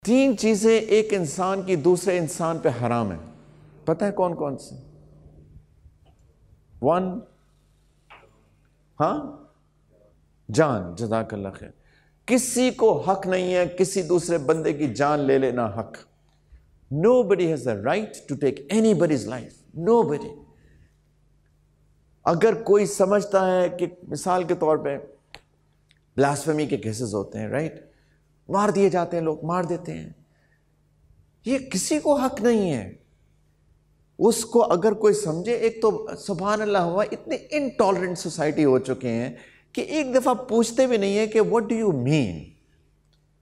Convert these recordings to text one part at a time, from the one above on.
3 چیزیں ایک انسان کی دوسرے انسان پہ حرام ہیں. پتہ ہے کون کون سی؟ 1 جان. جزاک اللہ خیر. کسی کو حق نہیں ہے کسی دوسرے بندے کی جان لے لینا. حق. Nobody has the right to take anybody's life. Nobody. اگر کوئی سمجھتا ہے کہ مثال کے طور پہ بلاسفیمی کے کیسز ہوتے ہیں، رائٹ، مار دیے جاتے ہیں، لوگ مار دیتے ہیں، یہ کسی کو حق نہیں ہے. اس کو اگر کوئی سمجھے، ایک تو سبحان اللہ ہوا اتنے انٹالرنٹ سوسائٹی ہو چکے ہیں کہ ایک دفعہ پوچھتے بھی نہیں ہیں کہ what do you mean.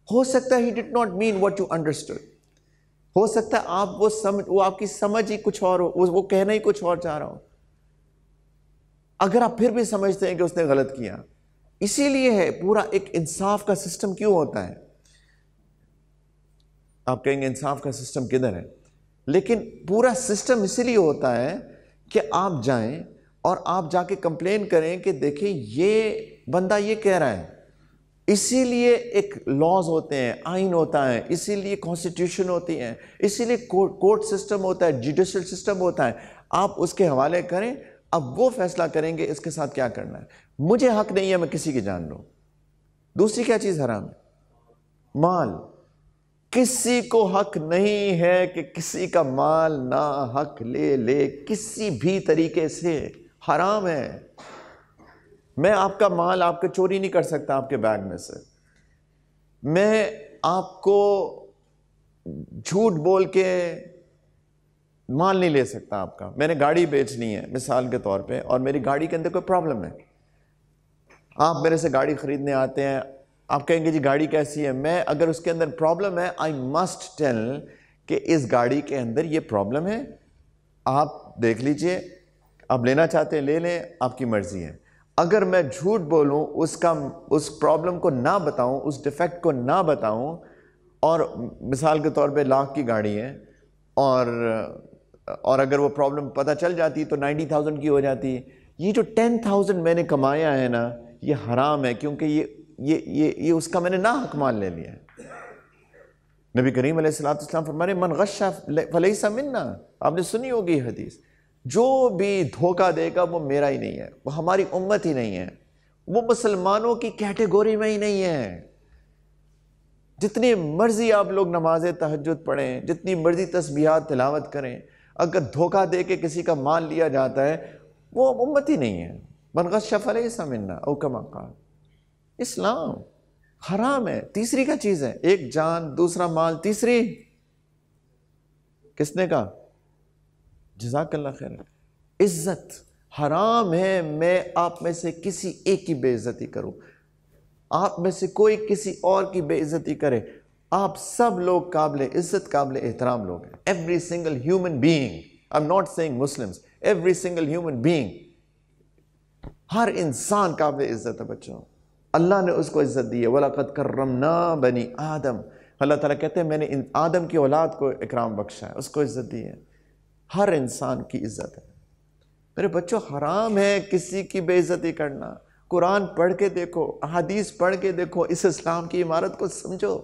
ہو سکتا ہے he did not mean what you understood. ہو سکتا ہے وہ آپ کی سمجھ ہی کچھ اور ہو، وہ کہنا ہی کچھ اور چاہ رہا ہو. اگر آپ پھر بھی سمجھتے ہیں کہ اس نے غلط کیا. اسی لیے ہے پورا ایک انصاف کا سسٹم کیوں ہوتا ہے. آپ کہیں گے انصاف کا سسٹم کدھر ہے؟ لیکن پورا سسٹم اسی لیے ہوتا ہے کہ آپ جائیں اور آپ جا کے کمپلین کریں کہ دیکھیں یہ بندہ یہ کہہ رہا ہے. اسی لیے ایک لاز ہوتے ہیں، آئین ہوتا ہے، اسی لیے کانسٹیٹیوشن ہوتی ہے، اسی لیے کورٹ سسٹم ہوتا ہے، جوڈیشل سسٹم ہوتا ہے. آپ اس کے حوالے کریں، اب وہ فیصلہ کریں گے اس کے ساتھ کیا کرنا ہے. مجھے حق نہیں ہے میں کسی کی جان لوں. دوسری کیا چیز حرام ہے؟ مال. کسی کو حق نہیں ہے کہ کسی کا مال نا حق لے کسی بھی طریقے سے. حرام ہے. میں آپ کا مال آپ کے چوری نہیں کر سکتا آپ کے بیگ میں سے. میں آپ کو جھوٹ بول کے مال نہیں لے سکتا آپ کا. میں نے گاڑی بیچنی ہے مثال کے طور پہ، اور میری گاڑی کے اندر کوئی پرابلم ہے، آپ میرے سے گاڑی خریدنے آتے ہیں، آپ کہیں گے جی گاڑی کیسی ہے. میں اگر اس کے اندر پرابلم ہے آئی مسٹ ٹیل کہ اس گاڑی کے اندر یہ پرابلم ہے، آپ دیکھ لیجئے، آپ لینا چاہتے ہیں لے لیں، آپ کی مرضی ہے. اگر میں جھوٹ بولوں، اس پرابلم کو نہ بتاؤں، اس ڈیفیکٹ کو نہ بتاؤں، اور مثال کے طور پہ لاکھ کی گاڑی ہے اور اگر وہ پرابلم پتہ چل جاتی تو 90,000 کی ہو جاتی ہے. یہ جو 10,000 میں نے کمایا ہے نا، یہ حرام ہے، کیونکہ یہ اس کا میں نے ناحق مال لے لیا ہے. نبی کریم علیہ السلام فرمانے من غش فلیس منا. آپ نے سنی ہوگی یہ حدیث. جو بھی دھوکہ دے گا وہ میرا ہی نہیں ہے، وہ ہماری امت ہی نہیں ہے، وہ مسلمانوں کی کیٹیگوری میں ہی نہیں ہے. جتنی مرضی آپ لوگ نماز تہجد پڑھیں، جتنی مرضی تسبیحات تلاوت کریں، اگر دھوکہ دے کے کسی کا مال لیا جاتا ہے وہ امت ہی نہیں ہے. من غش فلیس منا او کما قال. اسلام حرام ہے. تیسری کیا چیز ہے؟ ایک جان، دوسرا مال، تیسری کس نے کہا؟ جزاک اللہ خیر. عزت. حرام ہے میں آپ میں سے کسی ایک کی بے عزتی کروں، آپ میں سے کوئی کسی اور کی بے عزتی کرے. آپ سب لوگ قابل عزت، قابل احترام لوگ ہیں. Every single human being. I am not seeing Muslims, every single human being. ہر انسان قابل عزت ہے بچوں. اللہ نے اس کو عزت دی ہے. وَلَقَدْ كَرَّمْنَا بَنِي آدم. اللہ تعالیٰ کہتے ہیں میں نے آدم کی اولاد کو اکرام بخشا ہے، اس کو عزت دی ہے. ہر انسان کی عزت ہے. میرے بچوں حرام ہے کسی کی بے عزتی کرنا. قرآن پڑھ کے دیکھو، احادیث پڑھ کے دیکھو، اس اسلام کی عمارت کو سمجھو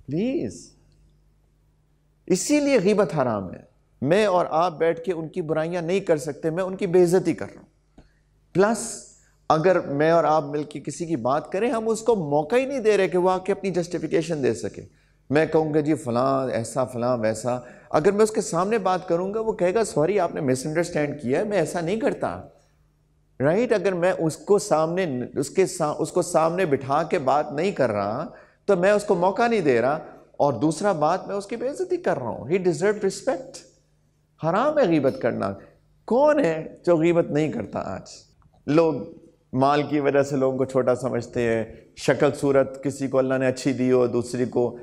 پلیز. اسی لیے غیبت حرام ہے. میں اور آپ بیٹھ کے ان کی برائیاں نہیں کر سکتے، میں ان کی بے عزتی کر رہا ہوں. پلس اگر میں اور آپ مل کے کسی کی بات کریں، ہم اس کو موقع ہی نہیں دے رہے کہ وہ آ کے اپنی جسٹیفیکیشن دے سکے. میں کہوں گا جی فلاں ایسا فلاں ویسا، اگر میں اس کے سامنے بات کروں گا وہ کہے گا سوری آپ نے مس انڈرسٹینڈ کیا ہے، میں ایسا نہیں کرتا. رائٹ. اگر میں اس کو سامنے بٹھا کے بات نہیں کر رہا تو میں اس کو موقع نہیں دے رہا، اور دوسرا بات میں اس کی بے عزتی کر رہا ہوں. He deserve respect. حرام ہے غیبت کرنا. کون ہے جو غیبت نہیں کرتا؟ آج لوگ مال کی وجہ سے لوگوں کو چھوٹا سمجھتے ہیں. شکل صورت کسی کو اللہ نے اچھی دی ہو، دوسری کو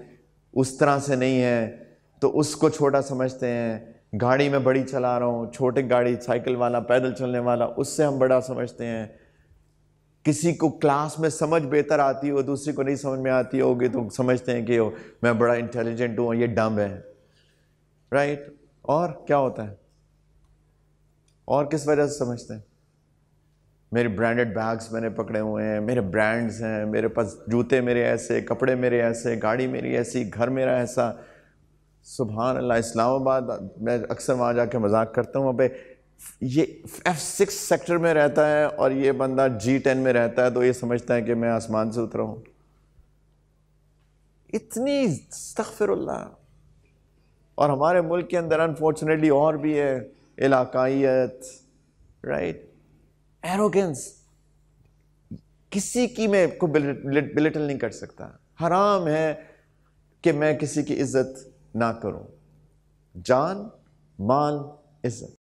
اس طرح سے نہیں ہے تو اس کو چھوٹا سمجھتے ہیں. گاڑی میں بڑی چلا رہا ہوں، چھوٹی گاڑی، سائیکل والا، پیدل چلنے والا، اس سے ہم بڑا سمجھتے ہیں. کسی کو کلاس میں سمجھ بہتر آتی ہو، دوسری کو نہیں سمجھ میں آتی ہوگی تو سمجھتے ہیں کہ میں بڑا انٹیلیجنٹ ہوں، یہ ڈمب ہے. رائٹ. اور کیا ہوتا ہے؟ اور کس وجہ سے سمجھتے ہیں؟ میرے برانڈڈ بیگز میں نے پکڑے ہوئے ہیں، میرے برانڈز ہیں، میرے پاس جوتے میرے ایسے، کپڑے میرے ایسے، گاڑی میری ایسی، گھر میرا ایسا. سبحان اللہ. اسلام آباد میں اکثر وہاں جا کے مذاق کرتا ہوں، ابے یہ F6 سیکٹر میں رہتا ہے اور یہ بندہ G10 میں رہتا ہے تو یہ سمجھتا ہے کہ میں آسمان سے اترا ہوں. اتنی استغفر اللہ. اور ہمارے ملک کے اندر انفارچونیٹلی اور بھی ہے علاقائیت، رائٹ، ایروگنس. کسی کی میں کو بلٹل نہیں کر سکتا. حرام ہے کہ میں کسی کی عزت نہ کروں. جان، مال، عزت.